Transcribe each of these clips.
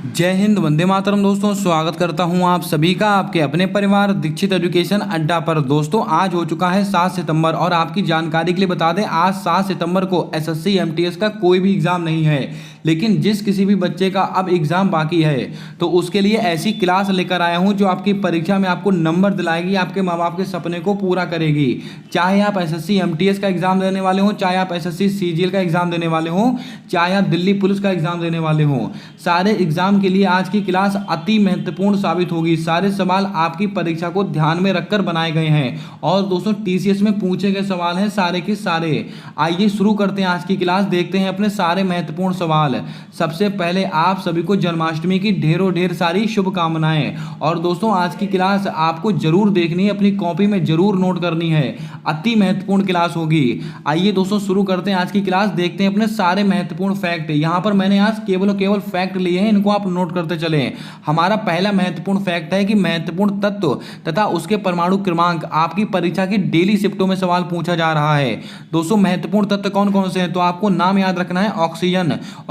जय हिंद, वंदे मातरम। दोस्तों स्वागत करता हूं आप सभी का आपके अपने परिवार दीक्षित एजुकेशन अड्डा पर। दोस्तों आज हो चुका है 7 सितंबर और आपकी जानकारी के लिए बता दें आज 7 सितंबर को एसएससी एमटीएस का कोई भी एग्जाम नहीं है। लेकिन जिस किसी भी बच्चे का अब एग्जाम बाकी है तो उसके लिए ऐसी क्लास लेकर आया हूं जो आपकी परीक्षा में आपको नंबर दिलाएगी, आपके माँ बाप के सपने को पूरा करेगी। चाहे आप एसएससी एमटीएस का एग्जाम देने वाले हो, चाहे आप एसएससी सीजीएल का एग्जाम देने वाले हो, चाहे आप दिल्ली पुलिस का एग्जाम देने वाले हो, सारे एग्जाम के लिए आज की क्लास अति महत्वपूर्ण साबित होगी। सारे सवाल आपकी परीक्षा को ध्यान में रखकर बनाए गए हैं और दोस्तों टीसीएस में पूछे गए सवाल हैं सारे के सारे। आइए शुरू करते हैं आज की क्लास, देखते हैं अपने सारे महत्वपूर्ण सवाल। सबसे पहले आप सभी को जन्माष्टमी की ढेर सारी शुभकामनाएं। और दोस्तों आज की क्लास आपको जरूर देखनी है, अपनी कॉपी में जरूर नोट करनी है, अति महत्वपूर्ण क्लास होगी। आइए दोस्तों शुरू करते हैं आज की क्लास, देखते हैं अपने सारे महत्वपूर्ण फैक्ट। यहां पर मैंने आज केवल फैक्ट लिए हैं, इनको आप नोट करते चलें। हमारा पहला महत्वपूर्ण फैक्ट है कि महत्वपूर्ण तत्व तथा उसके परमाणु क्रमांक आपकी परीक्षा की डेली शिफ्टों में सवाल पूछा जा रहा है। दोस्तों महत्वपूर्ण तत्व कौन कौन से हैं तो आपको नाम याद रखना है।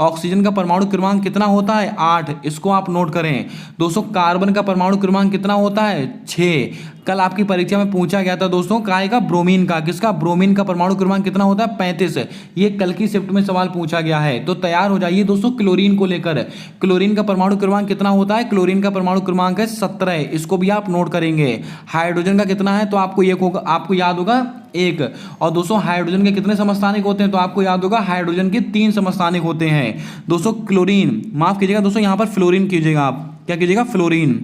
ऑक्सीजन का परमाणु क्रमांक कितना होता है 8, इसको आप नोट करें। दोस्तों कार्बन का परमाणु क्रमांक कितना होता है 6। कल आपकी परीक्षा में पूछा गया था दोस्तों काय का, ब्रोमीन का। किसका? ब्रोमीन का परमाणु क्रमांक कितना होता है 35। ये कल की शिफ्ट में सवाल पूछा गया है, तो तैयार हो जाइए दोस्तों क्लोरीन को लेकर। क्लोरीन का परमाणु क्रमांक कितना होता है? क्लोरीन का परमाणु क्रमांक है 17, इसको भी आप नोट करेंगे। हाइड्रोजन का कितना है तो आपको याद होगा 1। और दोस्तों हाइड्रोजन के कितने समस्थानिक होते हैं तो आपको याद होगा हाइड्रोजन के 3 समस्थानिक होते हैं। दोस्तों क्लोरीन, माफ कीजिएगा दोस्तों, यहां पर फ्लोरीन कीजिएगा, आप क्या कीजिएगा फ्लोरीन,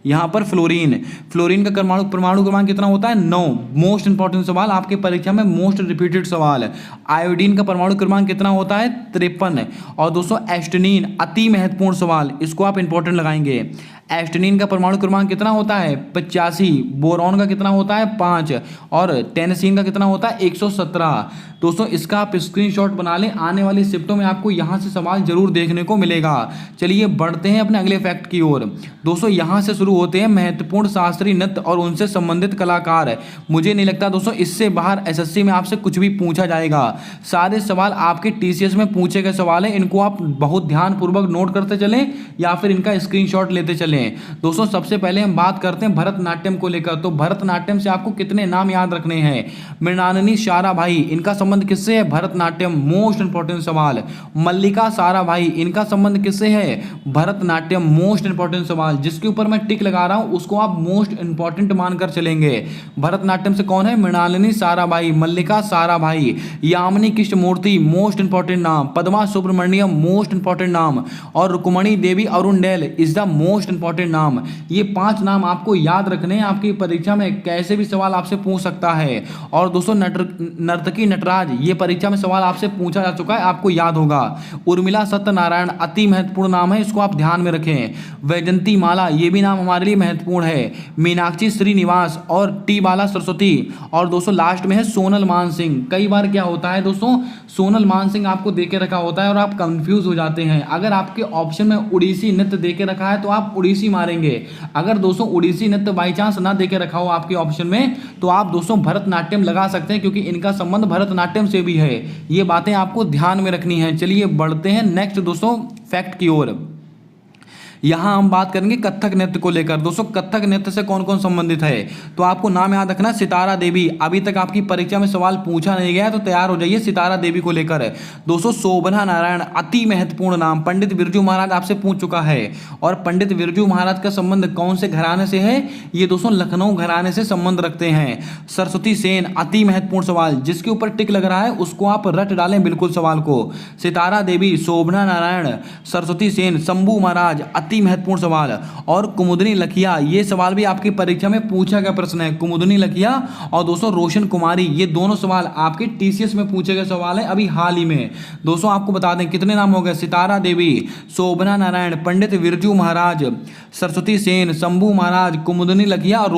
यहां पर फ्लोरीन का परमाणु क्रमांक कितना होता है 9। मोस्ट इंपॉर्टेंट सवाल आपके परीक्षा में, मोस्ट रिपीटेड सवाल। आयोडीन का परमाणु क्रमांक कितना होता है 53। और दोस्तों एस्टेनिन, अति महत्वपूर्ण सवाल, इसको आप इंपॉर्टेंट लगाएंगे। एस्टेनिन का परमाणु क्रमांक कितना होता है 85। बोरॉन का कितना होता है 5 और टेनसीन का कितना होता है 117। दोस्तों इसका आप स्क्रीनशॉट बना लें, आने वाली शिफ्टों में आपको यहां से सवाल जरूर देखने को मिलेगा। चलिए बढ़ते हैं अपने अगले फैक्ट की ओर। दोस्तों यहां से शुरू होते हैं महत्वपूर्ण शास्त्रीय नृत्य और उनसे संबंधित कलाकार। मुझे नहीं लगता दोस्तों इससे बाहर एसएससी में आपसे कुछ भी पूछा जाएगा। सारे सवाल आपके टीसीएस में पूछे गए सवाल हैं, इनको आप बहुत ध्यानपूर्वक नोट करते चलें या फिर इनका स्क्रीनशॉट लेते चलें। दोस्तों सबसे पहले हम बात करते हैं भरतनाट्यम को लेकर। तो भरतनाट्यम से आपको कितने नाम याद रखने हैं? मृणालिनी साराभाई, इनका संबंध किससे है? भरतनाट्यम, मोस्ट इंपॉर्टेंट सवाल। मल्लिका साराभाई, इनका संबंध किससे है? भरतनाट्यम, मोस्ट इंपॉर्टेंट सवाल। जिसके ऊपर मैं टिक लगा रहा हूं उसको आप मोस्ट इंपॉर्टेंट मानकर चलेंगे। भरतनाट्यम से कौन है? मृणालिनी साराभाई, मल्लिका साराभाई। यामिनी कृष्णमूर्ति, मोस्ट इंपॉर्टेंट नाम। पद्मा सुब्रमण्यम, मोस्ट इंपॉर्टेंट नाम। और Rukmini Devi Arundale is the most important नाम। ये 5 नाम आपको याद रखने हैं, आपकी परीक्षा में कैसे भी सवाल आपसे पूछ सकता है। और दोस्तों नर्तकी नटराज, ये परीक्षा में सवाल आपसे पूछा जा चुका है, आपको याद होगा। उर्मिला सत्यनारायण, अति महत्वपूर्ण नाम है, इसको आप ध्यान में रखें। वैजंती माला, ये भी नाम हमारे लिए महत्वपूर्ण है। मीनाक्षी श्रीनिवास और टी बाला सरस्वती। और दोस्तों लास्ट में है सोनल मानसिंह। कई बार क्या होता है दोस्तों, सोनल मानसिंह आपको देके रखा होता है और आप कंफ्यूज हो जाते हैं। अगर आपके ऑप्शन में उड़ीसी नृत्य देके रखा है तो आप उड़ीसी मारेंगे। अगर दोस्तों उड़ीसी नृत्य बाई चांस ना देके रखा हो आपके ऑप्शन में तो आप दोस्तों भरतनाट्यम लगा सकते हैं, क्योंकि इनका संबंध भरतनाट्यम से भी है। ये बातें आपको ध्यान में रखनी है। चलिए बढ़ते हैं नेक्स्ट दोस्तों फैक्ट की ओर। यहां हम बात करेंगे कथक नृत्य को लेकर। दोस्तों कथक नृत्य से कौन कौन संबंधित है तो आपको नाम याद रखना, सितारा देवी। अभी तक आपकी परीक्षा में सवाल पूछा नहीं गया तो तैयार हो जाइए सितारा देवी को लेकर। दोस्तों शोभना नारायण, अति महत्वपूर्ण नाम। पंडित बिरजू महाराज आपसे पूछ चुका है। और पंडित बिरजू महाराज का संबंध कौन से घराने से है? ये दोस्तों लखनऊ घराने से संबंध रखते हैं। सरस्वती सेन, अति महत्वपूर्ण सवाल, जिसके ऊपर टिक लग रहा है उसको आप रट डालें बिल्कुल सवाल को। सितारा देवी, शोभना नारायण, सरस्वती सेन, शंभू महाराज, अति महत्वपूर्ण सवाल। और कुमुदनी लखिया, ये सवाल भी आपकी परीक्षा में पूछा गया प्रश्न है। कुमुदनी लखिया और दोस्तों रोशन कुमारी, ये दोनों सवाल आपके टीसीएस में पूछे गए सवाल हैं अभी हाल ही में। दोस्तों आपको बता दें कितने नाम हो गए? सितारा देवी, शोभना नारायण, पंडित बिरजू महाराज, सरस्वती सेन, शंभू महाराज, कुमुदनी लखिया और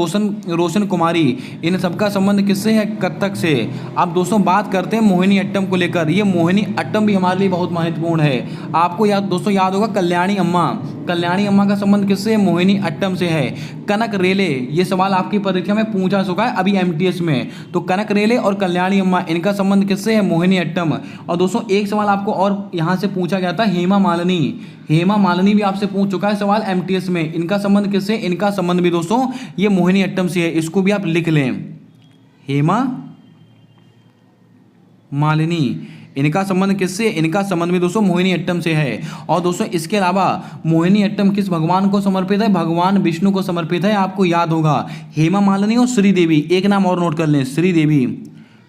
रोशन कुमारी। इन सबका संबंध किससे है? कथक से। अब दोस्तों बात करते हैं मोहिनी अट्टम को लेकर। ये मोहिनी अट्टम भी हमारे लिए बहुत महत्वपूर्ण है। आपको दोस्तों याद होगा कल्याणी अम्मा, कल्याणी अम्मा का संबंध किससे है? मोहिनी अट्टम से है। कनक रेले, ये सवाल आपकी परीक्षा में पूछा चुका है अभी एमटीएस में। तो कनक रेले और कल्याणी अम्मा, इनका संबंध किससे है? मोहिनी अट्टम। और दोस्तों एक सवाल आपको और यहाँ से पूछा गया था, हेमा मालिनी। हेमा मालिनी भी आपसे पूछ चुका है सवाल एमटीएस में। इनका संबंध किससे? इनका संबंध भी दोस्तों ये मोहिनी अट्टम से है। इसको भी आप लिख लें, हेमा मालिनी, इनका संबंध किससे? इनका संबंध भी दोस्तों मोहिनी अट्टम से है। और दोस्तों इसके अलावा मोहिनी अट्टम किस भगवान को समर्पित है? भगवान विष्णु को समर्पित है, आपको याद होगा। हेमा मालिनी और श्रीदेवी, एक नाम और नोट कर लें, श्रीदेवी।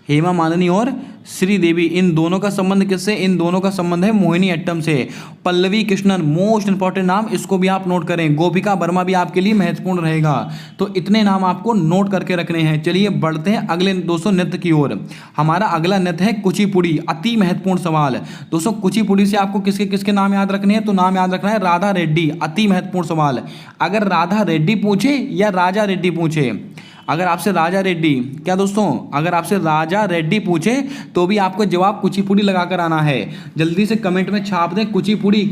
हेमा मालिनी और श्रीदेवी, इन दोनों का संबंध किससे? इन दोनों का संबंध है मोहिनी अट्टम से। पल्लवी कृष्णन, मोस्ट इंपॉर्टेंट नाम, इसको भी आप नोट करें। गोपिका वर्मा भी आपके लिए महत्वपूर्ण रहेगा। तो इतने नाम आपको नोट करके रखने हैं। चलिए बढ़ते हैं अगले दोस्तों नृत्य की ओर। हमारा अगला नृत्य है कुचिपुड़ी। अति महत्वपूर्ण सवाल दोस्तों, कुचिपुड़ी से आपको किसके किसके नाम याद रखने हैं? तो नाम याद रखना है राधा रेड्डी। अति महत्वपूर्ण सवाल, अगर राधा रेड्डी पूछे या राजा रेड्डी पूछे, अगर आपसे राजा रेड्डी, क्या दोस्तों, अगर आपसे राजा रेड्डी पूछे तो भी आपको जवाब कुचिपुड़ी लगाकर आना है। जल्दी से कमेंट में छाप दें कुचिपुड़ी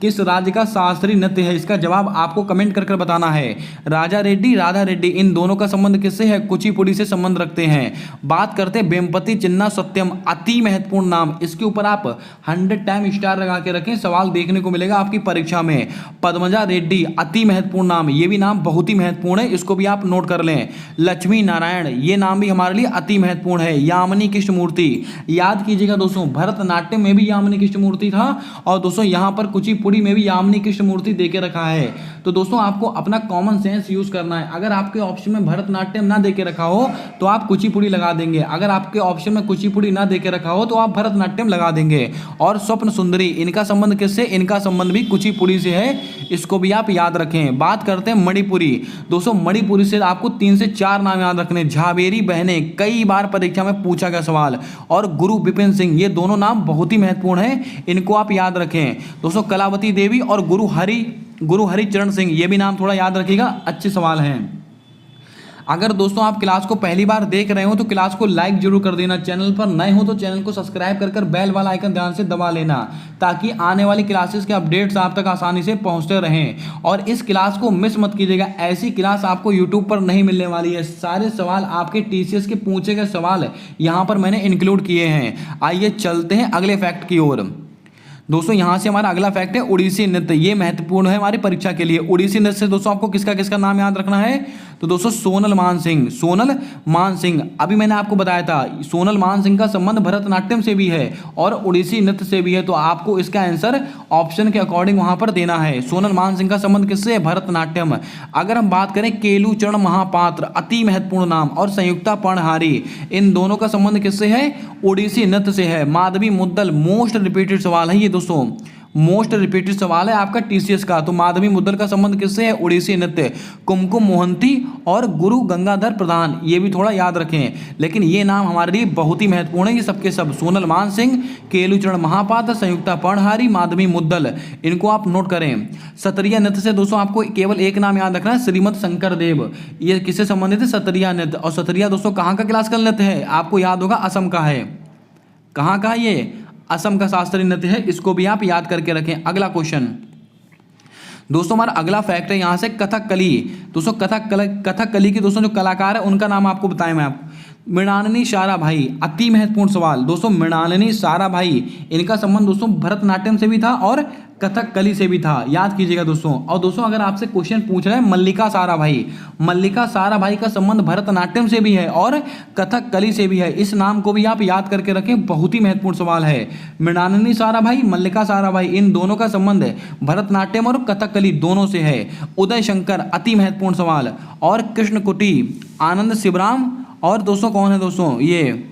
किस राज्य का शास्त्रीय नृत्य है। इसका जवाब आपको कमेंट कर बताना है। राजा रेड्डी, राधा रेड्डी, इन दोनों का संबंध किससे है? कुचिपुड़ी से संबंध रखते हैं। बात करते हैं वेम्पति चिन्ना सत्यम। अति महत्वपूर्ण नाम, इसके ऊपर आप 100 टाइम स्टार लगा के रखें, सवाल देखने को मिलेगा आपकी परीक्षा में। पद्मजा रेड्डी, अति महत्वपूर्ण नाम, ये भी नाम बहुत ही महत्वपूर्ण है, इसको भी आप नोट कर लें। लक्ष्मी नारायण, ये नाम भी हमारे लिए अति महत्वपूर्ण है। यामिनी कृष्णमूर्ति, याद कीजिएगा दोस्तों, भरतनाट्यम में भी यामिनी कृष्णमूर्ति था और दोस्तों यहाँ पर कुचिपुड़ी में भी यामिनी कृष्णमूर्ति देके रखा है। तो दोस्तों आपको अपना कॉमन सेंस यूज करना है। अगर आपके ऑप्शन में भरतनाट्यम ना देके रखा हो तो आप कुचिपुड़ी लगा देंगे, अगर आपके ऑप्शन में कुचिपुड़ी ना देके रखा हो तो आप भरतनाट्यम लगा देंगे। और स्वप्न सुंदरी, इनका संबंध किससे? इनका संबंध भी कुचिपुड़ी से है, इसको भी आप याद रखें। बात करते हैं मणिपुरी। दोस्तों मणिपुरी से आपको 3 से 4 नाम याद रखने। झावेरी बहनें, कई बार परीक्षा में पूछा गया सवाल। और गुरु बिपिन सिंह, ये दोनों नाम बहुत ही महत्वपूर्ण है, इनको आप याद रखें। दोस्तों कलावती देवी और गुरु हरिचरण सिंह, ये भी नाम थोड़ा याद रखिएगा, अच्छे सवाल हैं। अगर दोस्तों आप क्लास को पहली बार देख रहे हो तो क्लास को लाइक जरूर कर देना। चैनल पर नए हो तो चैनल को सब्सक्राइब कर बेल वाला आइकन ध्यान से दबा लेना, ताकि आने वाली क्लासेस के अपडेट्स आप तक आसानी से पहुंचते रहें। और इस क्लास को मिस मत कीजिएगा, ऐसी क्लास आपको यूट्यूब पर नहीं मिलने वाली है। सारे सवाल आपके टीसीएस के पूछे गए सवाल यहाँ पर मैंने इंक्लूड किए हैं। आइए चलते हैं अगले फैक्ट की ओर। दोस्तों यहाँ से हमारा अगला फैक्ट है उड़ीसी नृत्य। ये महत्वपूर्ण है हमारी परीक्षा के लिए। उड़ीसी नृत्य से दोस्तों आपको किसका किसका नाम याद रखना है? तो दोस्तों सोनल मान सिंह, सोनल मान सिंह, अभी मैंने आपको बताया था सोनल मान सिंह का संबंध भरतनाट्यम से भी है और उड़ीसी नृत्य से भी है। तो आपको इसका आंसर ऑप्शन के अकॉर्डिंग वहां पर देना है। सोनल मान सिंह का संबंध किससे है? भरतनाट्यम। अगर हम बात करें केलूचरण महापात्र, अति महत्वपूर्ण नाम, और संयुक्ता पर्णहारी, इन दोनों का संबंध किससे है? उड़ीसी नृत्य से है। माधवी मुद्दल, मोस्ट रिपीटेड सवाल है ये दोस्तों, मोस्ट रिपीटेड सवाल है आपका टीसीएस का। तो माधवी मुद्दल का संबंध किससे है? उड़ीसी नृत्य। कुमकुम मोहंती और गुरु गंगाधर प्रधान, ये भी थोड़ा याद रखें, लेकिन ये नाम हमारे लिए बहुत ही महत्वपूर्ण है। ये सबके सब, सोनल मान सिंह, केलूचरण महापात्र, संयुक्ता पर्णहारी, माधवी मुद्दल, इनको आप नोट करें। सतरिया नृत्य से दोस्तों आपको केवल एक नाम याद रखना है, श्रीमद शंकर देव। ये किससे संबंधित है? सतरिया नृत्य। और सतरिया दोस्तों कहाँ का क्लासिकल नृत्य है? आपको याद होगा असम का है। कहाँ का? ये असम का शास्त्रीय नृत्य है, इसको भी आप याद करके रखें। अगला क्वेश्चन दोस्तों, हमारा अगला फैक्ट है यहाँ से कथकली। दोस्तों कथकली के दोस्तों जो कलाकार है उनका नाम आपको बताएं मैं आपको। मृणालिनी साराभाई, अति महत्वपूर्ण सवाल दोस्तों। मृणालिनी साराभाई, इनका संबंध दोस्तों भरतनाट्यम से भी था और कथकली से भी था, याद कीजिएगा दोस्तों। और दोस्तों अगर आपसे क्वेश्चन पूछ रहे हैं मल्लिका साराभाई, मल्लिका साराभाई का संबंध भरतनाट्यम से भी है और कथकली से भी है, इस नाम को भी आप याद करके रखें, बहुत ही महत्वपूर्ण सवाल है। मृणालिनी साराभाई, मल्लिका साराभाई, इन दोनों का संबंध भरतनाट्यम और कथकली दोनों से है। उदय शंकर, अति महत्वपूर्ण सवाल। और कृष्णकुटी, आनंद शिवराम, और दोस्तों कौन है दोस्तों? ये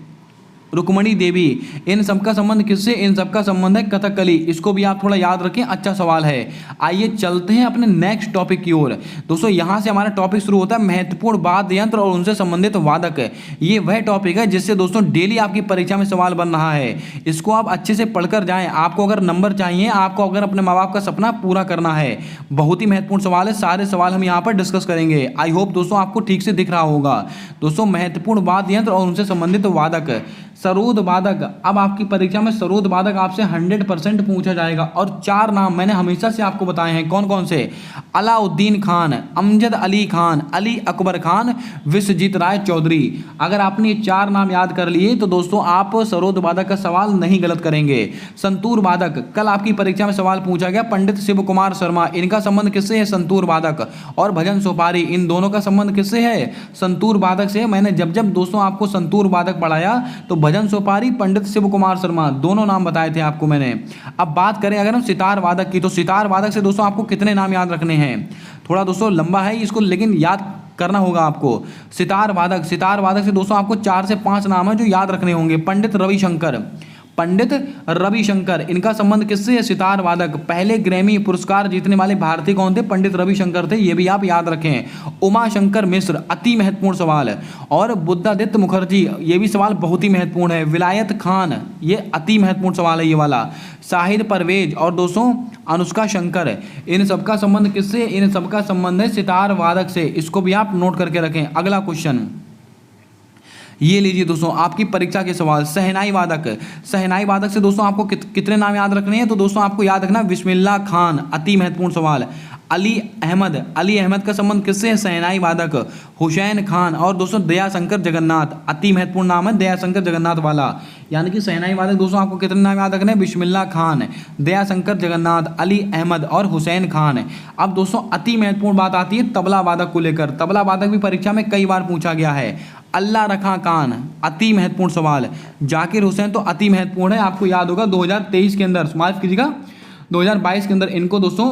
रुक्मणी देवी, इन सबका संबंध किससे? इन सबका संबंध है कथकली, इसको भी आप थोड़ा याद रखें, अच्छा सवाल है। आइए चलते हैं अपने नेक्स्ट टॉपिक की ओर। दोस्तों यहाँ से हमारा टॉपिक शुरू होता है महत्वपूर्ण वाद्य यंत्र और उनसे संबंधित वादक। ये वह टॉपिक है जिससे दोस्तों डेली आपकी परीक्षा में सवाल बन रहा है। इसको आप अच्छे से पढ़कर जाएं। आपको अगर नंबर चाहिए, आपको अगर अपने माँ बाप का सपना पूरा करना है, बहुत ही महत्वपूर्ण सवाल है। सारे सवाल हम यहाँ पर डिस्कस करेंगे। आई होप दोस्तों आपको ठीक से दिख रहा होगा। दोस्तों महत्वपूर्ण वाद्य यंत्र और उनसे संबंधित वादक, सरोद वादक, अब आपकी परीक्षा में सरोद वादक आपसे 100% पूछा जाएगा। और 4 नाम मैंने हमेशा से आपको बताए हैं, कौन कौन से? अलाउद्दीन खान, अमजद अली खान, अली अकबर खान, विश्वजीत राय चौधरी। अगर आपने ये 4 नाम याद कर लिए तो दोस्तों आप सरोद वादक का सवाल नहीं गलत करेंगे। संतूर वादक, कल आपकी परीक्षा में सवाल पूछा गया, पंडित शिव कुमार शर्मा, इनका संबंध किससे है? संतूर वादक। और भजन सोपारी, इन दोनों का संबंध किससे है? संतूर वादक से। मैंने जब जब दोस्तों आपको संतूर वादक पढ़ाया तो भजन सोपारी, पंडित शिव कुमार शर्मा, दोनों नाम बताए थे आपको मैंने। अब बात करें अगर हम सितार वादक की, तो सितार वादक से दोस्तों आपको कितने नाम याद रखने हैं? थोड़ा दोस्तों लंबा है इसको, लेकिन याद करना होगा आपको। सितार वादक से दोस्तों आपको 4 से 5 नाम है जो याद रखने होंगे। पंडित रविशंकर, इनका संबंध किससे है? सितार वादक। पहले ग्रैमी पुरस्कार जीतने वाले भारतीय कौन थे? पंडित रविशंकर थे, ये भी आप याद रखें। उमाशंकर मिश्र, अति महत्वपूर्ण सवाल है। और बुद्धादित्य मुखर्जी, ये भी सवाल बहुत ही महत्वपूर्ण है। विलायत खान, ये अति महत्वपूर्ण सवाल है ये वाला। शाहिद परवेज और दोस्तों अनुष्का शंकर, इन सबका संबंध किससे? इन सबका संबंध है सितार वादक से। इसको भी आप नोट करके रखें। अगला क्वेश्चन ये लीजिए दोस्तों, आपकी परीक्षा के सवाल। शहनाई वादक से दोस्तों आपको कितने नाम याद रखने हैं? तो दोस्तों आपको याद रखना बिस्मिल्लाह खान, अति महत्वपूर्ण सवाल। अली अहमद का संबंध किससे है? शहनाई वादक। हुसैन खान और दोस्तों दयाशंकर जगन्नाथ, अति महत्वपूर्ण नाम है दयाशंकर जगन्नाथ वाला। यानी कि शहनाई वादक दोस्तों आपको कितने नाम याद रखने हैं? बिस्मिल्लाह खान, दयाशंकर जगन्नाथ, अली अहमद और हुसैन खान। अब दोस्तों अति महत्वपूर्ण बात आती है तबला वादक को लेकर। तबला वादक भी परीक्षा में कई बार पूछा गया है। अल्लाह रखा कान, अति महत्वपूर्ण सवाल। जाकिर हुसैन तो अति महत्वपूर्ण है, आपको याद होगा 2023 के अंदर, माफ कीजिएगा 2022 के अंदर इनको दोस्तों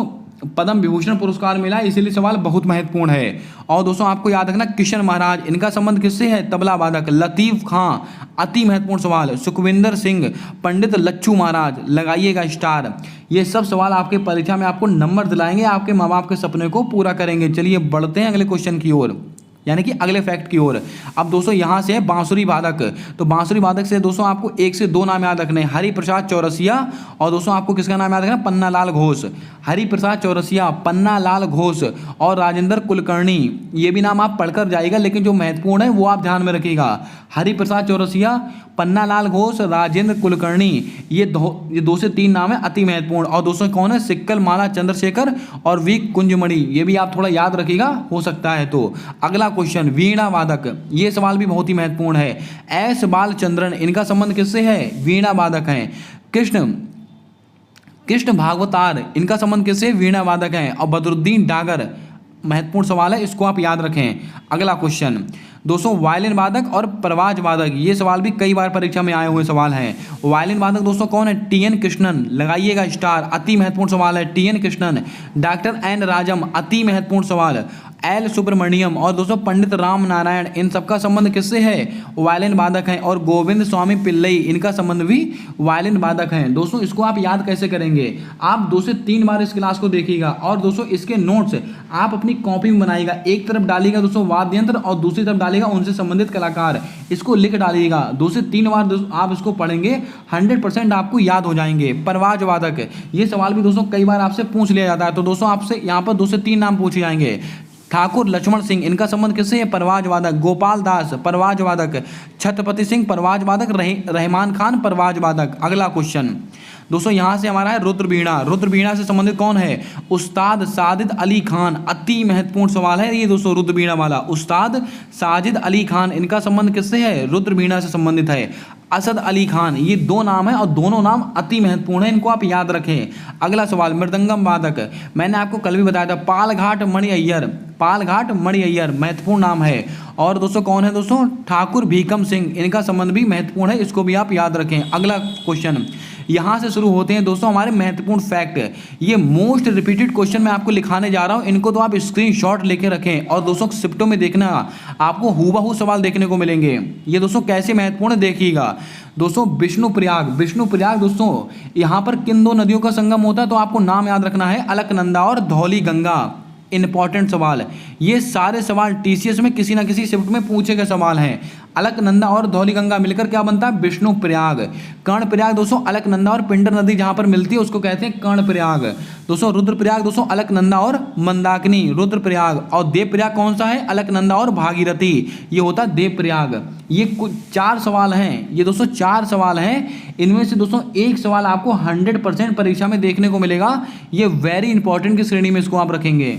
पद्म विभूषण पुरस्कार मिला, इसीलिए सवाल बहुत महत्वपूर्ण है। और दोस्तों आपको याद रखना किशन महाराज, इनका संबंध किससे है? तबला वादक। लतीफ खां, अति महत्वपूर्ण सवाल। सुखविंदर सिंह, पंडित लच्छू महाराज, लगाइएगा स्टार। ये सब सवाल आपके परीक्षा में आपको नंबर दिलाएंगे, आपके माँ बाप के सपने को पूरा करेंगे। चलिए बढ़ते हैं अगले क्वेश्चन की ओर, यानी कि अगले फैक्ट की ओर। अब दोस्तों यहाँ से है बांसुरी वादक, तो बांसुरी वादक से दोस्तों आपको 1 से 2 नाम याद रखने हैं। हरिप्रसाद चौरसिया और दोस्तों आपको किसका नाम याद रखना? पन्नालाल घोष। हरिप्रसाद चौरसिया, पन्नालाल घोष और राजेंद्र कुलकर्णी, ये भी नाम आप पढ़कर जाइएगा, लेकिन जो महत्वपूर्ण है वो आप ध्यान में रखिएगा। हरिप्रसाद चौरसिया, पन्नालाल घोष, राजेंद्र कुलकर्णी, ये 2 से 3 नाम है अति महत्वपूर्ण। और दोस्तों कौन है? सिक्कल माला चंद्रशेखर और वी कुंजमणि, ये भी आप थोड़ा याद रखिएगा, हो सकता है तो। अगला क्वेश्चन वीणा वादक, ये सवाल भी बहुत ही महत्वपूर्ण है। एस बालचंद्रन, इनका संबंध किससे है? वीणा वादक हैं। कृष्ण भागवतार, इनका संबंध किससे? वीणा वादक हैं। और बदरुद्दीन डागर, महत्वपूर्ण सवाल है, इसको आप याद रखें। अगला क्वेश्चन दोस्तों वायलिन वादक और प्रवाज वादक, ये सवाल भी कई बार परीक्षा में आए हुए सवाल हैं। वायलिन वादक दोस्तों कौन है? टी.एन. कृष्णन, लगाइएगा स्टार, अति महत्वपूर्ण सवाल है। टी.एन. कृष्णन। डॉक्टर एन राजम, अति महत्वपूर्ण सवाल। एल सुब्रमण्यम और दोस्तों पंडित राम नारायण, इन सबका संबंध किससे है? वायलिन वादक हैं। और गोविंद स्वामी पिल्लई, इनका संबंध भी वायलिन वादक हैं। दोस्तों इसको आप याद कैसे करेंगे? आप 2 से 3 बार इस क्लास को देखिएगा और दोस्तों इसके नोट्स आप अपनी कॉपी में बनाइएगा। एक तरफ डालिएगा दोस्तों वाद्य यंत्र और दूसरी तरफ डालिएगा उनसे संबंधित कलाकार, इसको लिख डालिएगा। 2 से 3 बार आप इसको पढ़ेंगे, 100% आपको याद हो जाएंगे। परवाज वादक, ये सवाल भी दोस्तों कई बार आपसे पूछ लिया जाता है, तो दोस्तों आपसे यहाँ पर 2 से 3 नाम पूछे जाएंगे। ठाकुर लक्ष्मण सिंह, इनका संबंध किससे है? परवाज वादक। गोपाल दास, परवाज वादक। छत्रपति सिंह, परवाज वादक। रहमान खान, परवाज वादक। अगला क्वेश्चन दोस्तों यहाँ से हमारा है रुद्रवीणा। रुद्रवीणा से संबंधित कौन है? उस्ताद साजिद अली खान, अति महत्वपूर्ण सवाल है ये दोस्तों रुद्रवीणा वाला। उस्ताद साजिद अली खान, इनका संबंध किससे है? रुद्रवीणा से संबंधित है। असद अली खान, ये 2 नाम है और दोनों नाम अति महत्वपूर्ण है, इनको आप याद रखें। अगला सवाल मृदंगम वादक, मैंने आपको कल भी बताया था, पालघाट मणि अय्यर। पालघाट मणि अय्यर महत्वपूर्ण नाम है। और दोस्तों कौन है दोस्तों? ठाकुर भीकम सिंह, इनका संबंध भी महत्वपूर्ण है, इसको भी आप याद रखें। अगला क्वेश्चन यहाँ से शुरू होते हैं दोस्तों हमारे महत्वपूर्ण फैक्ट। ये मोस्ट रिपीटेड क्वेश्चन मैं आपको लिखाने जा रहा हूँ, इनको तो आप स्क्रीनशॉट लेके रखें। और दोस्तों शिफ्टों में देखना, आपको हूबहू सवाल देखने को मिलेंगे। ये दोस्तों कैसे महत्वपूर्ण देखिएगा। दोस्तों विष्णुप्रयाग दोस्तों यहाँ पर किन 2 नदियों का संगम होता है? तो आपको नाम याद रखना है, अलकनंदा और धौली गंगा। इंपॉर्टेंट सवाल, ये सारे सवाल टीसीएस में किसी ना किसी शिफ्ट में पूछे गए सवाल हैं। अलकनंदा और धौलीगंगा मिलकर क्या बनता है? विष्णुप्रयाग। कर्णप्रयाग दोस्तों अलकनंदा और पिंडर नदी जहां पर मिलती है उसको कहते हैं कर्णप्रयाग। दोस्तों रुद्रप्रयाग दोस्तों अलकनंदा और मंदाकिनी, रुद्रप्रयाग। और देवप्रयाग कौन सा है? अलकनंदा और भागीरथी, ये होता है देवप्रयाग। ये कुछ 4 सवाल हैं, ये दोस्तों 4 सवाल हैं। इनमें से दोस्तों एक सवाल आपको 100% परीक्षा में देखने को मिलेगा। ये वेरी इंपॉर्टेंट की श्रेणी में इसको आप रखेंगे।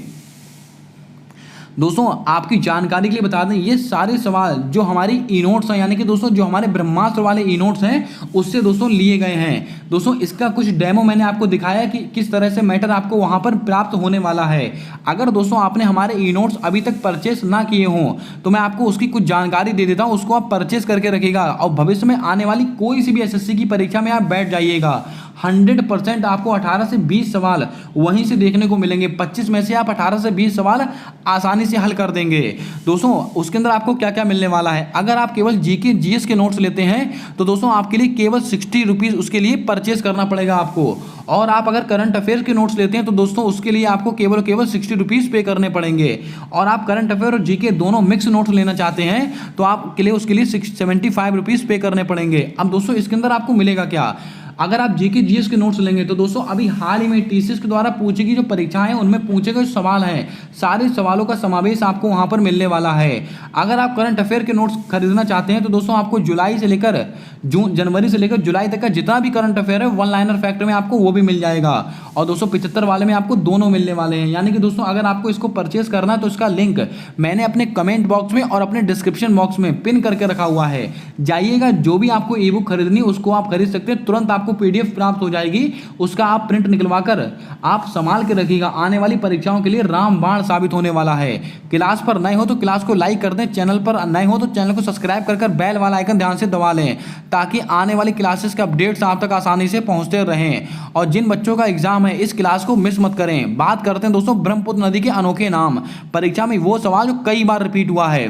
दोस्तों आपकी जानकारी के लिए बता दें, ये सारे सवाल जो हमारी ई नोट्स हैं, यानी कि दोस्तों जो हमारे ब्रह्मास्त्र वाले ई नोट्स हैं उससे दोस्तों लिए गए हैं। दोस्तों इसका कुछ डेमो मैंने आपको दिखाया कि किस तरह से मैटर आपको वहां पर प्राप्त होने वाला है। अगर दोस्तों आपने हमारे ई नोट्स अभी तक परचेस ना किए हों तो मैं आपको उसकी कुछ जानकारी दे देता हूँ, उसको आप परचेस करके रखिएगा और भविष्य में आने वाली कोई सी भी एसएससी की परीक्षा में आप बैठ जाइएगा। 100% आपको 18 से 20 सवाल वहीं से देखने को मिलेंगे। 25 में से आप 18 से 20 सवाल आसानी से हल कर देंगे। दोस्तों उसके अंदर आपको क्या क्या मिलने वाला है, अगर आप केवल जीके जीएस के नोट्स लेते हैं तो दोस्तों आपके लिए केवल 60 रुपीज़ उसके लिए परचेस करना पड़ेगा आपको। और आप अगर करंट अफेयर के नोट्स लेते हैं तो दोस्तों उसके लिए आपको केवल 60 रुपीज़ पे करने पड़ेंगे। और आप करंट अफेयर और जीके दोनों मिक्स नोट्स लेना चाहते हैं तो आपके लिए उसके लिए 75 रुपीज़ पे करने पड़ेंगे। अब दोस्तों इसके अंदर आपको मिलेगा क्या, अगर आप जीके जीएस के नोट्स लेंगे तो दोस्तों अभी हाल ही में टीसीएस के द्वारा पूछी गई जो परीक्षाएं हैं उनमें पूछे गए सवाल हैं, सारे सवालों का समावेश आपको वहां पर मिलने वाला है। अगर आप करंट अफेयर के नोट्स खरीदना चाहते हैं तो दोस्तों आपको जुलाई से लेकर जनवरी से लेकर जुलाई तक का जितना भी करंट अफेयर है वन लाइनर फैक्ट में आपको वो भी मिल जाएगा। और 275 वाले में आपको दोनों मिलने वाले हैं। यानी कि दोस्तों अगर आपको इसको परचेस करना है तो इसका लिंक मैंने अपने कमेंट बॉक्स में और अपने डिस्क्रिप्शन बॉक्स में पिन करके रखा हुआ है, जाइएगा। जो भी आपको ई बुक खरीदनी है उसको आप खरीद सकते हैं, तुरंत आपको पीडीएफ प्राप्त हो जाएगी, उसका आप प्रिंट निकलवा कर आप संभाल के रखिएगा। आने वाली परीक्षाओं के लिए रामबाण साबित होने वाला है। क्लास पर नए हो तो क्लास को लाइक कर दें, चैनल पर नए हो तो चैनल को सब्सक्राइब कर बेल वाला आइकन ध्यान से दबा लें ताकि आने वाली क्लासेस के अपडेट्स आप तक आसानी से पहुंचते रहें। और जिन बच्चों का एग्जाम है इस क्लास को मिस मत करें। बात करते हैं दोस्तों ब्रह्मपुत्र नदी के अनोखे नाम। परीक्षा में वो सवाल जो कई बार रिपीट हुआ है।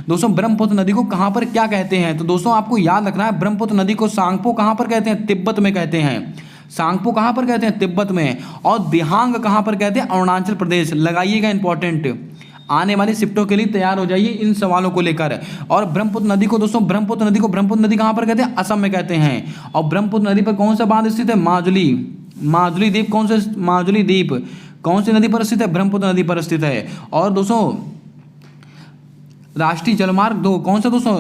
दोस्तों ब्रह्मपुत्र नदी को कहां पर क्या कहते हैं, तो दोस्तों आपको याद रखना है ब्रह्मपुत्र नदी को सांगपो कहां पर कहते हैं, तिब्बत में कहते हैं। सांगपो कहां पर कहते हैं, तिब्बत में। और दिहांग कहां पर कहते हैं, अरुणाचल प्रदेश। लगाइएगा इंपॉर्टेंट, आने वाली शिफ्टों के लिए तैयार हो जाइए इन सवालों को लेकर। और ब्रह्मपुत्र नदी को दोस्तों ब्रह्मपुत्र नदी कहां पर कहते हैं, असम में कहते हैं। और ब्रह्मपुत्र नदी पर कौन सा बांध स्थित है, माजुली। माजुली द्वीप कौन से, माजुली द्वीप कौन सी नदी पर स्थित है, ब्रह्मपुत्र नदी पर स्थित है। और दोस्तों राष्ट्रीय जलमार्ग 2 कौन सा दोस्तों,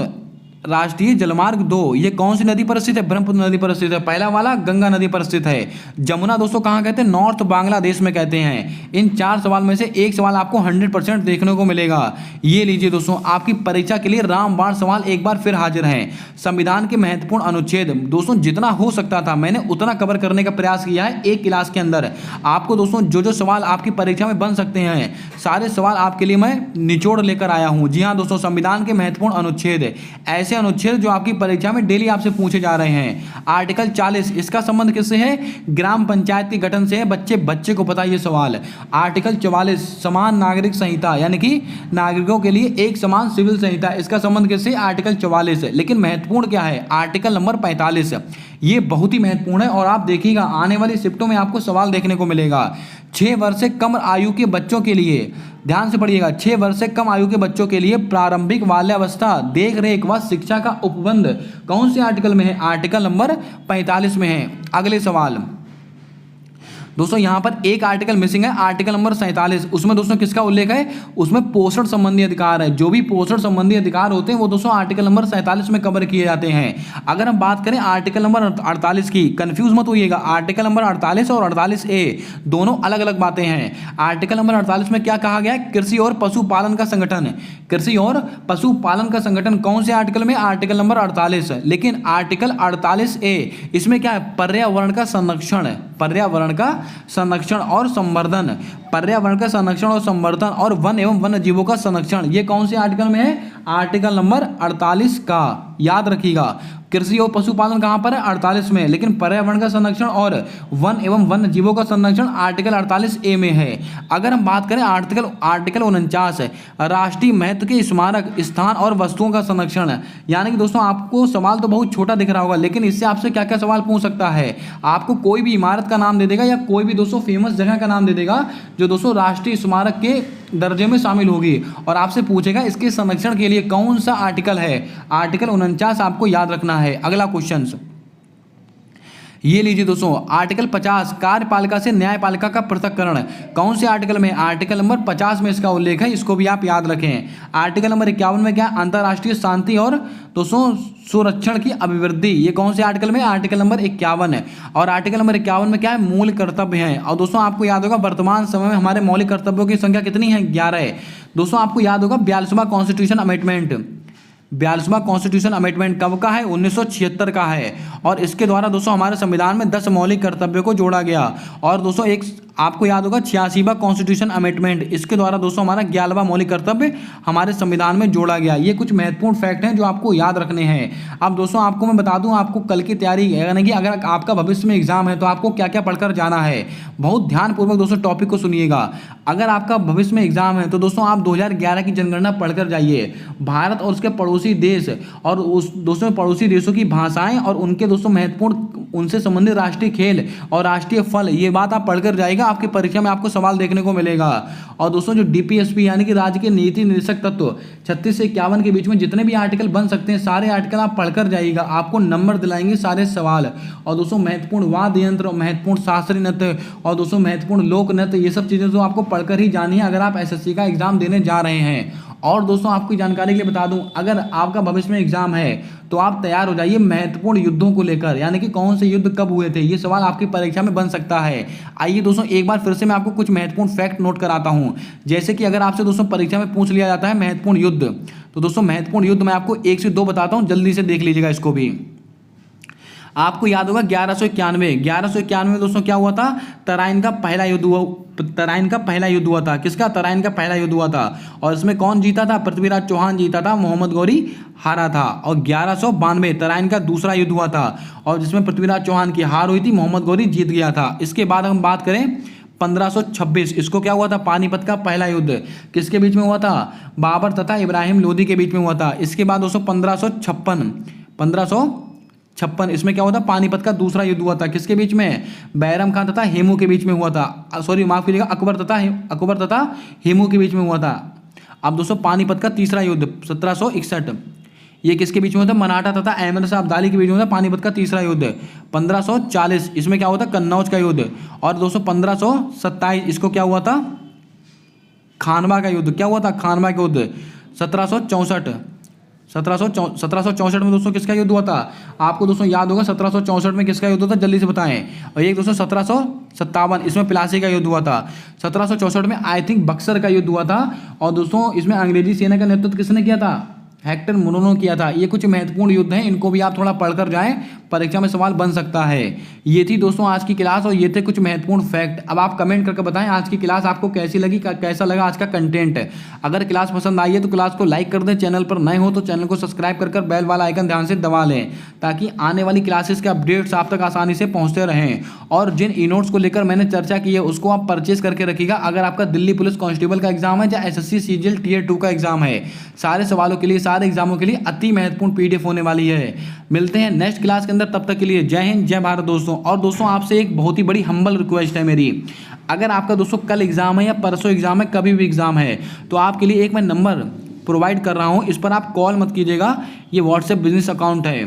राष्ट्रीय जलमार्ग 2 ये कौन सी नदी पर स्थित है, ब्रह्मपुत्र नदी पर स्थित है। पहला वाला गंगा नदी पर स्थित है। जमुना दोस्तों कहाँ कहते हैं, नॉर्थ बांग्लादेश में कहते हैं। इन 4 सवाल में से एक सवाल आपको 100% देखने को मिलेगा। ये लीजिए दोस्तों, आपकी परीक्षा के लिए रामबाण सवाल एक बार फिर हाजिर हैं। संविधान के महत्वपूर्ण अनुच्छेद दोस्तों जितना हो सकता था मैंने उतना कवर करने का प्रयास किया है एक क्लास के अंदर। आपको दोस्तों जो सवाल आपकी परीक्षा में बन सकते हैं सारे सवाल आपके लिए मैं निचोड़ लेकर आया हूँ। जी हाँ दोस्तों, संविधान के महत्वपूर्ण अनुच्छेद, ऐसे अनुच्छेद जो आपकी परीक्षा में डेली आपसे पूछे जा रहे हैं। आर्टिकल 40 इसका संबंध किससे है, ग्राम पंचायत के गठन से है। बच्चे को पता है ये सवाल। आर्टिकल 44 समान नागरिक संहिता, यानी कि नागरिकों के लिए एक समान सिविल संहिता, इसका संबंध किससे, आर्टिकल 44। लेकिन महत्वपूर्ण क्या है, आर्टिकल नंबर 45, ये बहुत ही महत्वपूर्ण है। और आप देखिएगा आने वाली शिफ्टों में आपको सवाल देखने को मिलेगा। 6 वर्ष से कम आयु के बच्चों के लिए, ध्यान से पढ़िएगा, 6 वर्ष से कम आयु के बच्चों के लिए प्रारंभिक बाल्यावस्था देख रेख व शिक्षा का उपबंध कौन से आर्टिकल में है, आर्टिकल नंबर 45 में है। अगले सवाल दोस्तों यहाँ पर एक आर्टिकल मिसिंग है, आर्टिकल नंबर 47। उसमें दोस्तों किसका उल्लेख है, उसमें पोषण संबंधी अधिकार है। जो भी पोषण संबंधी अधिकार होते हैं वो दोस्तों आर्टिकल नंबर 47 में कवर किए जाते हैं। अगर हम बात करें आर्टिकल नंबर 48 की, कंफ्यूज मत होइएगा, आर्टिकल नंबर 48 और 48A दोनों अलग अलग बातें हैं। आर्टिकल नंबर 48 में क्या कहा गया है, कृषि और पशुपालन का संगठन। कृषि और पशुपालन का संगठन कौन से आर्टिकल में, आर्टिकल नंबर 48। लेकिन आर्टिकल 48A इसमें क्या है, पर्यावरण का संरक्षण, पर्यावरण का संरक्षण और संवर्धन, पर्यावरण का संरक्षण और संवर्धन और वन एवं वन्य जीवों का संरक्षण, ये कौन से आर्टिकल में है, आर्टिकल नंबर 48 का। याद रखिएगा। कृषि और पशुपालन कहाँ पर है? 48 में। लेकिन पर्यावरण का संरक्षण और वन एवं वन्य जीवों का संरक्षण आर्टिकल 48A में है। अगर हम बात करें आर्टिकल 49 राष्ट्रीय महत्व के स्मारक स्थान और वस्तुओं का संरक्षण, यानी कि दोस्तों आपको सवाल तो बहुत छोटा दिख रहा होगा, लेकिन इससे आपसे क्या क्या सवाल पूछ सकता है। आपको कोई भी इमारत का नाम दे देगा या कोई भी दोस्तों फेमस जगह का नाम दे देगा जो दोस्तों राष्ट्रीय स्मारक के दर्जे में शामिल होगी, और आपसे पूछेगा इसके संरक्षण के लिए कौन सा आर्टिकल है। आर्टिकल 49 आपको याद रखना है। अगला क्वेश्चन ये लीजिए दोस्तों, आर्टिकल 50 कार्यपालिका से न्यायपालिका का पृथक्करण कौन से आर्टिकल में? आर्टिकल नंबर 50 में इसका उल्लेख है, इसको भी आप याद रखें। आर्टिकल नंबर 51 में क्या? अंतर्राष्ट्रीय शांति और दोस्तों सुरक्षण की अभिवृद्धि, ये कौन से आर्टिकल में? आर्टिकल नंबर 51 है। और आर्टिकल नंबर 51 में क्या है? मूल कर्तव्य हैं। और दोस्तों आपको याद होगा वर्तमान समय में हमारे मौलिक कर्तव्यों की संख्या कितनी है? 11 है। दोस्तों आपको याद होगा 42वां कॉन्स्टिट्यूशन अमेंडमेंट, 42वां कॉन्स्टिट्यूशन अमेंडमेंट कब का है? 1976 का है। और इसके द्वारा दोस्तों हमारे संविधान में 10 मौलिक कर्तव्यों को जोड़ा गया। और दोस्तों एक आपको याद होगा 86वां कॉन्स्टिट्यूशन अमेंडमेंट, इसके द्वारा दोस्तों हमारा 11वां मौलिक कर्तव्य हमारे संविधान में जोड़ा गया। ये कुछ महत्वपूर्ण फैक्ट हैं जो आपको याद रखने हैं। अब दोस्तों आपको मैं बता दूं, आपको कल की तैयारी, यानी कि अगर आपका भविष्य में एग्जाम है तो आपको क्या क्या पढ़कर जाना है। बहुत ध्यानपूर्वक दोस्तों टॉपिक को सुनिएगा। अगर आपका भविष्य में एग्जाम है तो दोस्तों आप 2011 की जनगणना पढ़कर जाइए। भारत और उसके पड़ोसी देश और उस दोस्तों पड़ोसी देशों की भाषाएं और उनके दोस्तों महत्वपूर्ण उनसे संबंधित राष्ट्रीय खेल और राष्ट्रीय फल, ये बात आप पढ़कर जाएगा। आपकी परीक्षा में आपको सवाल देखने को मिलेगा। और दोस्तों जो डीपीएसपी यानी कि राज्य के नीति निर्देशक तत्व 36 से 51 के बीच में जितने भी आर्टिकल बन सकते हैं, सारे आर्टिकल आप पढ़कर जाइएगा। आपको नंबर दिलाएंगे सारे सवाल। और दोस्तों महत्वपूर्ण वाद्य यंत्र, महत्वपूर्ण शास्त्रीय नृत्य और दोस्तों महत्वपूर्ण लोक नृत्य, ये सब चीज़ें तो आपको पढ़कर ही जानी है अगर आप एसएससी का एग्जाम देने जा रहे हैं। और दोस्तों आपकी जानकारी के लिए बता दूं, अगर आपका भविष्य में एग्जाम है तो आप तैयार हो जाइए महत्वपूर्ण युद्धों को लेकर, यानी कि कौन से युद्ध कब हुए थे, ये सवाल आपकी परीक्षा में बन सकता है। आइए दोस्तों एक बार फिर से मैं आपको कुछ महत्वपूर्ण फैक्ट नोट कराता हूं। जैसे कि अगर आपसे दोस्तों परीक्षा में पूछ लिया जाता है महत्वपूर्ण युद्ध, तो दोस्तों महत्वपूर्ण युद्ध मैं आपको 1 से 2 बताता हूं, जल्दी से देख लीजिएगा इसको भी। आपको याद होगा 1191 में दोस्तों क्या हुआ था? तराइन का पहला युद्ध हुआ था। किसका? तराइन का पहला युद्ध हुआ था। और इसमें कौन जीता था? पृथ्वीराज चौहान जीता था, मोहम्मद गौरी हारा था। और 1192 तराइन का दूसरा युद्ध हुआ था और जिसमें पृथ्वीराज चौहान की हार हुई थी, मोहम्मद गौरी जीत गया था। इसके बाद हम बात करें 1526, इसको क्या हुआ था? पानीपत का पहला युद्ध किसके बीच में हुआ था? बाबर तथा इब्राहिम लोदी के बीच में हुआ था। इसके बाद दोस्तों 1556 इसमें क्या हुआ था? पानीपत का दूसरा युद्ध हुआ था। किसके बीच में? बैरम खान तथा हेमू के बीच में हुआ था। सॉरी माफ कीजिएगा, अकबर तथा हेमू के बीच में हुआ था। अब दोस्तों पानीपत का तीसरा युद्ध 1761, ये किसके बीच में हुआ था? मराठा तथा अहमद शाह अब्दाली के बीच में हुआ था पानीपत का तीसरा युद्ध। 1540 इसमें क्या हुआ था? कन्नौज का युद्ध। और दोस्तों 1527 इसको क्या हुआ था? खानवा का युद्ध। क्या हुआ था? खानवा का युद्ध। 1764 में दोस्तों किसका युद्ध हुआ था? आपको दोस्तों याद होगा 1764 में किसका युद्ध था? जल्दी से बताएं। और एक दोस्तों 1757 इसमें प्लासी का युद्ध हुआ था। 1764 में आई थिंक बक्सर का युद्ध हुआ था। और दोस्तों इसमें अंग्रेजी सेना का नेतृत्व किसने किया था? हेक्टर मोनरो किया था। ये कुछ महत्वपूर्ण युद्ध हैं, इनको भी आप थोड़ा पढ़कर जाएं, परीक्षा में सवाल बन सकता है। ये थी दोस्तों आज की क्लास और ये थे कुछ महत्वपूर्ण फैक्ट। अब आप कमेंट करके बताएं आज की क्लास आपको कैसी लगी, कैसा लगा आज का कंटेंट। अगर क्लास पसंद आई है तो क्लास को लाइक कर दें, चैनल पर नए हो तो चैनल को सब्सक्राइब कर बेल वाला आइकन ध्यान से दबा लें ताकि आने वाली क्लासेस के अपडेट्स आप तक आसानी से पहुँचते रहें। और जिन ई नोट्स को लेकर मैंने चर्चा की है उसको आप परचेज करके रखिएगा। अगर आपका दिल्ली पुलिस कांस्टेबल का एग्जाम है या एसएससी सीजीएल टियर 2 का एग्जाम है, सारे सवालों के लिए, सारे एग्जामों के लिए अति महत्वपूर्ण पीडीएफ होने वाली है। मिलते हैं नेक्स्ट क्लास के अंदर, तब तक के लिए जय हिंद जय भारत दोस्तों। और दोस्तों आपसे एक बहुत ही बड़ी हम्बल रिक्वेस्ट है मेरी, अगर आपका दोस्तों कल एग्जाम है या परसों एग्जाम है, कभी भी एग्जाम है, तो आपके लिए एक मैं नंबर प्रोवाइड कर रहा हूं, इस पर आप कॉल मत कीजिएगा। ये व्हाट्सएप बिजनेस अकाउंट है।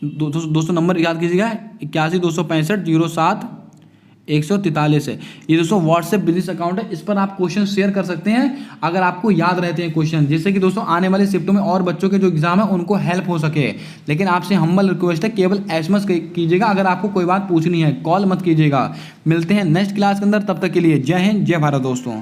दोस्तों नंबर याद कीजिएगा 81 265 07 143 है। ये दोस्तों व्हाट्सएप बिजनेस अकाउंट है, इस पर आप क्वेश्चन शेयर कर सकते हैं अगर आपको याद रहते हैं क्वेश्चन, जिससे कि दोस्तों आने वाले शिफ्टों में और बच्चों के जो एग्जाम है उनको हेल्प हो सके। लेकिन आपसे हम्बल रिक्वेस्ट है, केवल एसएमएस कीजिएगा अगर आपको कोई बात पूछनी है, कॉल मत कीजिएगा। मिलते हैं नेक्स्ट क्लास के अंदर, तब तक के लिए जय हिंद जय भारत दोस्तों।